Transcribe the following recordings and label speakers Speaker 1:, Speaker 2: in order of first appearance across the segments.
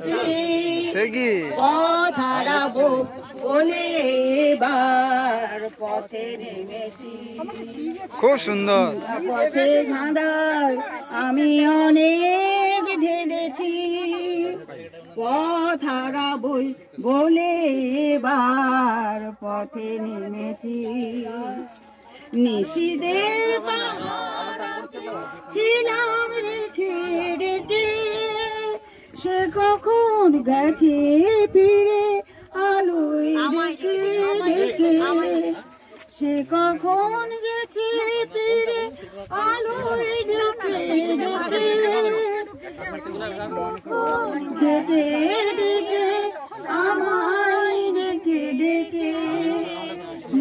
Speaker 1: নেমেছি পথ হারাবো বলে এবার পথে নেমেছি।
Speaker 2: খুব সুন্দর।
Speaker 1: পথে ধাঁধার আমি অনেক ঢেলেছি পথ হারাবো বলে এবার পথে নেমেছি। নিশিদের ছিলাম রেখে রেখে সে কখন গেছে ফিরে আলোয় ডেকে ডেকে সে কখন গেছে ফিরে আলোয় ডেকে ডেকে ডেকে ডেকে আমায় ডেকে ডেকে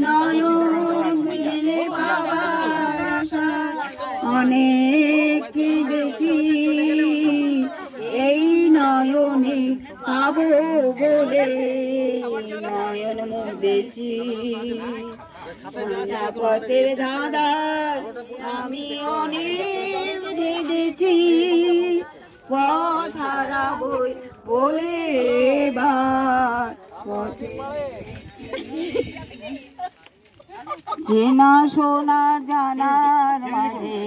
Speaker 1: নয়ন মেলে বাবার আশা অনেক দেখি এই নয়নে পাবো বলে নয়ন মুদেছি। পথের ধাঁধা আমি অনেক ভেবেছি পথ হারাবো বলে এবার পথে চেনা সোনার জানার মাঝে